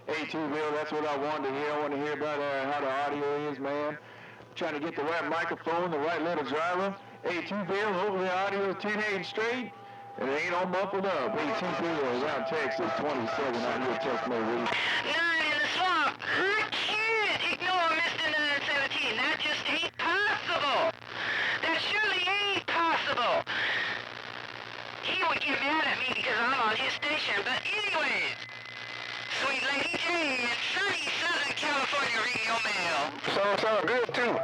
Hey, Bill, that's what I wanted to hear. I want to hear about how the audio is, man. Trying to get the right microphone, the right little driver. Hey, Bill, hopefully the audio is 10-8 straight. And it ain't all muffled up. Hey, Bill, around Texas, 27 out here, text me, Reed. 9 in the swamp. RATCHET! Ignore Mr. 917. That just ain't possible. That surely ain't possible. He would get mad at me because I'm on his station, but anyways. Sweet Lady J in sunny Southern California reading your mail. Sound good, too.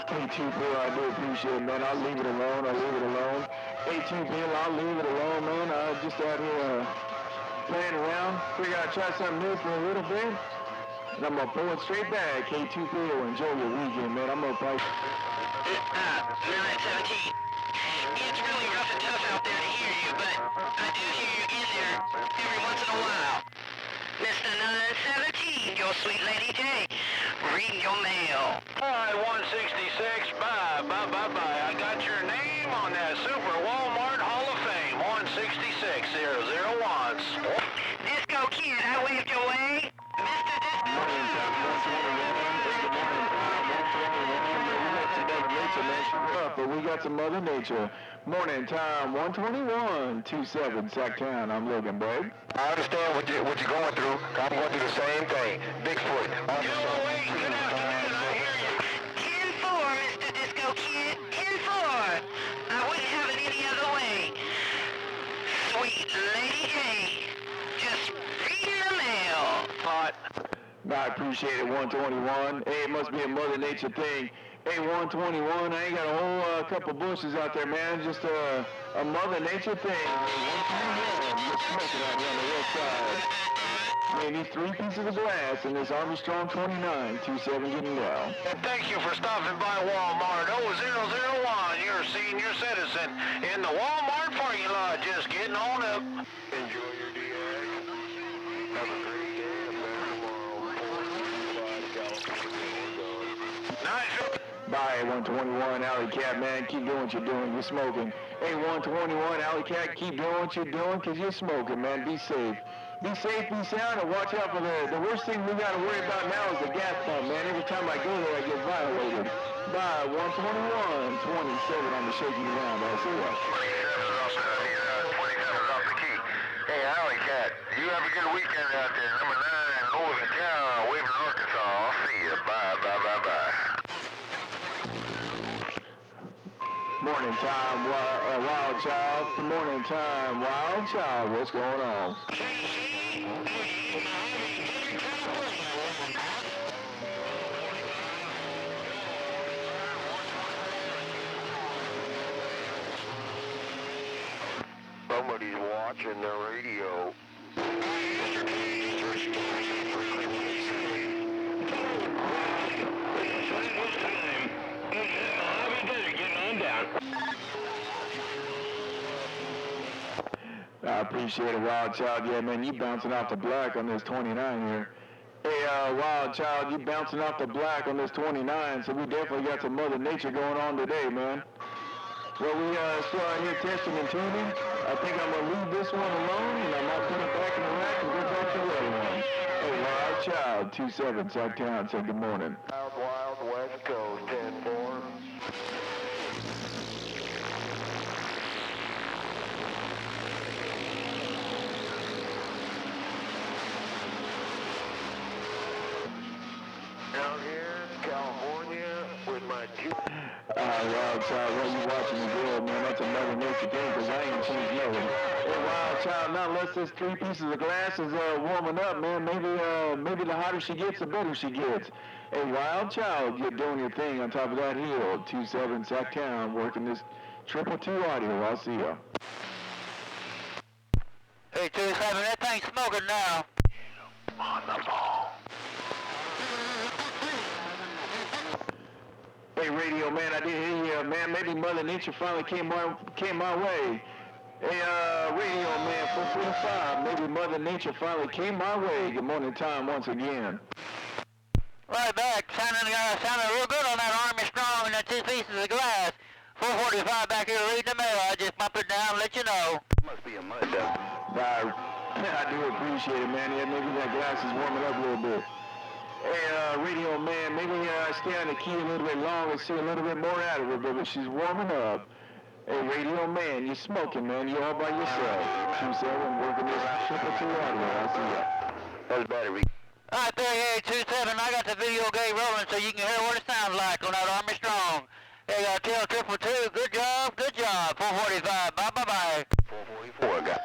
Hey, Bill, I do appreciate it, man. I'll leave it alone. Hey, Bill, I'll leave it alone, man. I'm just out here playing around. Figure I'd try something new for a little bit. And I'm going to throw it straight back. Hey, Bill, enjoy your weekend, man. I'm going to play. 917. It's really rough and tough out there to hear you, but I do hear you in there every once in a while. Mr. 917, your sweet Lady J, reading your mail. Alright, 166, bye. I got your name on that Super Walmart Hall of Fame, 166, 001. Disco Kid, I waved your way. Mr. Disco But we got some Mother Nature. Morning time, 121, 27, Sacktown. I'm Logan, babe. I understand what you're going through. I'm going through the same thing. Bigfoot. Good afternoon, I hear you. 10-4, Mr. Disco Kid, 10-4. I wouldn't have it any other way. Sweet Lady J, just reading the mail. Hot. I appreciate it, 121. Hey, it must be a Mother Nature thing. Hey, 121, I ain't got a whole couple bushes out there, man. Just a Mother Nature thing. 121, you're smoking out here on the west side. Maybe 3 pieces of glass in this Armstrong 29, 27 getting down. And thank you for stopping by Walmart 0001. You're a senior citizen in the Walmart parking lot, just getting on up. Enjoy your DX. Have a great day and a better tomorrow. 445 California. Nice. Bye, 121, Alley Cat, man. Keep doing what you're doing. You're smoking. Hey, 121, Alley Cat, keep doing what you're doing because you're smoking, man. Be safe. Be safe, be sound, and watch out for the worst thing we got to worry about now is the gas pump, man. Every time I go there, I get violated. Bye, 121, 27 on the shaking ground. I'll see ya. 27's off the key. Hey, Alley Cat, you have a good weekend out there. Number 9, Northern Town, Waverly, Arkansas. I'll see you. Bye. Morning time, Wild Child. Good morning time, Wild Child. What's going on? Somebody's watching the radio. I appreciate it, Wild Child. Yeah, man, you bouncing off the black on this 29 here. Hey, Wild Child, you bouncing off the black on this 29, so we definitely got some Mother Nature going on today, man. Well, we still out here testing and tuning. I think I'm going to leave this one alone, and I might put it back in the rack and go back to the other one. Hey, Wild Child, 27, Sacktown, said good morning. Wild West Coast, 10-4. Down here, California, with my Wild Child, what you watching the girl, man? That's a Mother Nature thing, because I ain't changed nothing. Hey, Wild Child, now unless this 3 pieces of glass is warming up, man, maybe the hotter she gets, the better she gets. Hey, Wild Child, you're doing your thing on top of that hill, 27 Sacktown, working this 222 audio. I'll see ya. Hey, 27, that thing's smoking now. on the ball. Hey, radio man, I did hear you, man. Maybe Mother Nature finally came my way. Hey, radio man, 445. Maybe Mother Nature finally came my way. Good morning time once again. Right back, sounding real good on that Armstrong and that 2 pieces of glass. 445 back here reading the mail. I just bumped it down and let you know. Must be a mud dog. I do appreciate it, man. Yeah, maybe that glass is warming up a little bit. Hey, radio man, maybe stay on the key a little bit longer, see a little bit more out of her, but she's warming up. Hey, radio man, you're smoking, man. You're all by yourself. 27, working this triple two out here. I see ya. That's battery. All right, 3827, I got the video game rolling so you can hear what it sounds like on that Army Strong. Hey, tell 222, good job, 445, bye-bye-bye. 444, got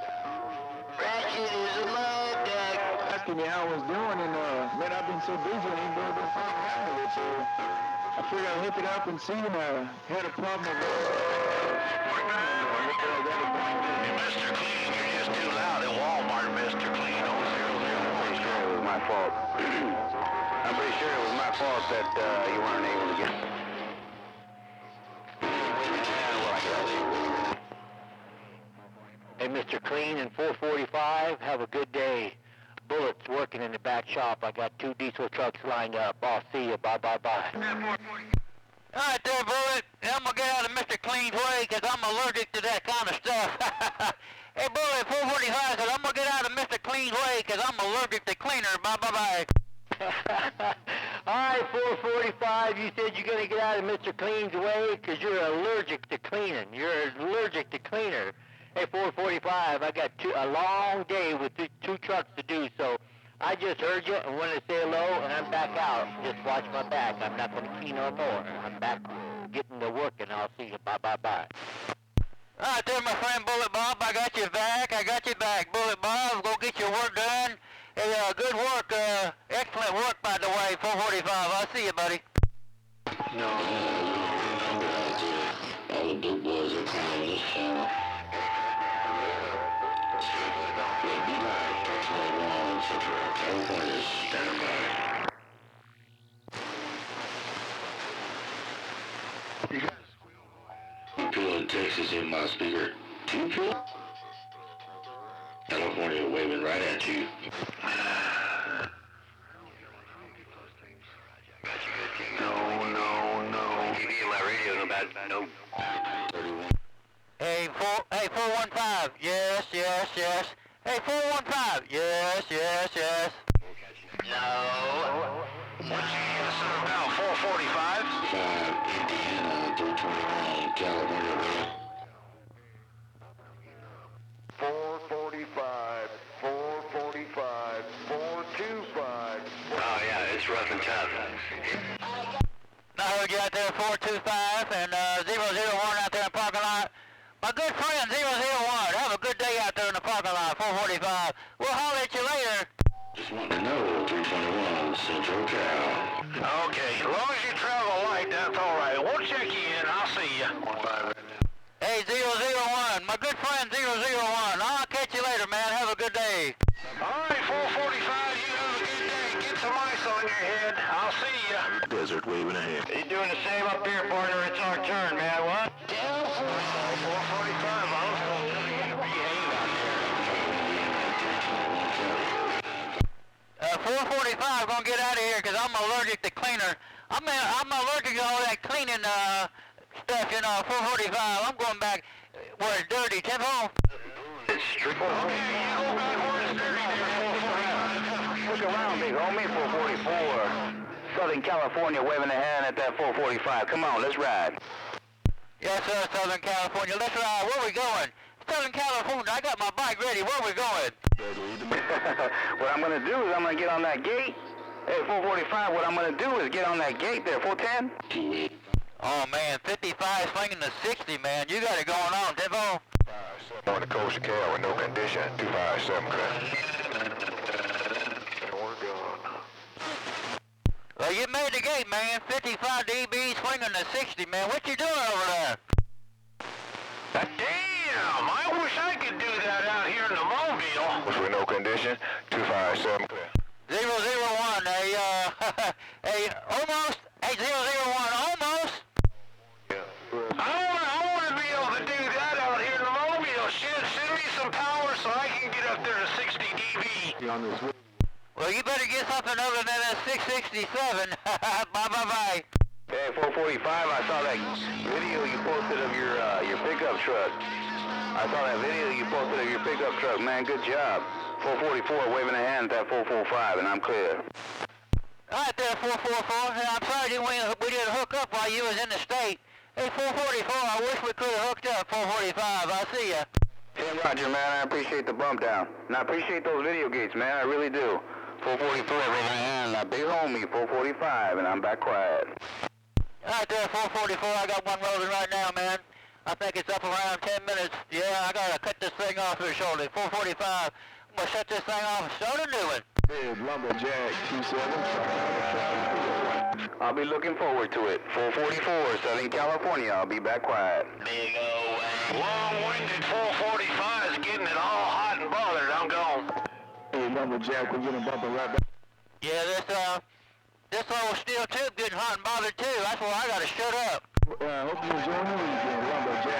Ratchet is a mud duck. Asking me how I was doing, and man, I've been so busy, I ain't been able to find out of it, so I figured I'd hook it up and see, and I had a problem with Hey, Mr. Clean, you're just too loud at Walmart, Mr. Clean. Oh, 001. it was my fault. I'm pretty sure it was my fault that you weren't able to get. Hey, Mr. Clean and 445, have a good day. Bullets working in the back shop. I got 2 diesel trucks lined up. I'll see you. Bye-bye-bye. All right there, Bullet. I'm going to get out of Mr. Clean's way because I'm allergic to that kind of stuff. Hey, Bullet, 445 said I'm going to get out of Mr. Clean's way because I'm allergic to cleaner. Bye-bye-bye. All right, 445, you said you're going to get out of Mr. Clean's way because you're allergic to cleaning. You're allergic to cleaner. Hey, 445, I got a long day with 2 trucks to do, so I just heard you and wanted to say hello, and I'm back out. Just watch my back. I'm not going to key no more. I'm back getting to work, and I'll see you. Bye-bye-bye. All right there, my friend Bullet Bob. I got you back. Bullet Bob, go get your work done. Hey, good work. Excellent work, by the way, 445. I'll see you, buddy. All the big boys are calling this channel. Everybody stand by. You guys Pillow in Texas in my speaker. 2 pillow? California waving right at you. No. You need my radio, no bad, no. 31. Hey, 415. Yes. Hey, 415. Yes. No. What's your serve now, 445? 5, Indiana, 321, California. 445, 445, 425. Oh, yeah, it's rough and tough. I heard you out there, 425 and 001 out there in the parking lot. My good friend, 001, have a good day out there in the parking lot, 445. We'll holler at you later. Just want to know, 321, Central Cal. Okay, as long as you travel light, that's all right. We'll check you in. I'll see you. Hey, 001, my good friend, 001. I'll catch you later, man. Have a good day. All right, 445, you have a good day. Get some ice on your head. I'll see you. Desert waving ahead. You doing the same up here, partner? It's our turn, man. What? 445, I was going to tell you to behave out there. 445, gonna get out of here because I'm allergic to cleaner. I'm allergic to all that cleaning stuff, 445. I'm going back where it's dirty. Tempo? It's strict. Okay, you go back where it's dirty there, 445. Look around, big homie, 444. Southern California waving a hand at that 445. Come on, let's ride. Yes, sir, Southern California. Let's ride. Where we going? Southern California. I got my bike ready. Where we going? What I'm going to do is I'm going to get on that gate. Hey, 445, what I'm going to do is get on that gate there, 410. Oh, man, 55 swinging to 60, man. You got it going on, Tempo. On the coast of Cal with no condition, 257, Well, you made the gate, man. 55 dB swinging to 60, man. What you doing over there? Damn, I wish I could do that out here in the Mobile. with no condition, 257. 001, almost. Hey, 001, almost. I want to be able to do that out here in the Mobile. Shit, send me some power so I can get up there to 60 dB. Well, you better get something other than a 667. Bye. Hey, 445, I saw that video you posted of your pickup truck. I saw that video you posted of your pickup truck, man. Good job. 444, waving a hand at 445, and I'm clear. Alright there, 444. Hey, I'm sorry we didn't hook up while you was in the state. Hey, 444, I wish we could have hooked up, 445. I'll see ya. Hey, Roger, man, I appreciate the bump down. And I appreciate those video gates, man, I really do. 444, waving a hand, big homie, 445, and I'm back quiet. Alright there, 444. I got one rolling right now, man. I think it's up around 10 minutes. Yeah, I gotta cut this thing off here shortly. 445. I'm gonna shut this thing off and start a new one. Hey, Lumberjack 27. I'll be looking forward to it. 444, Southern California. I'll be back quiet. Big old Long-winded 445 is getting it all hot and bothered. I'm gone. Hey, Lumberjack, we're gonna bump it right back. Yeah, this old steel tube getting hot and bothered too. That's why I gotta shut up. Hope you enjoy the weekend, Lumberjack.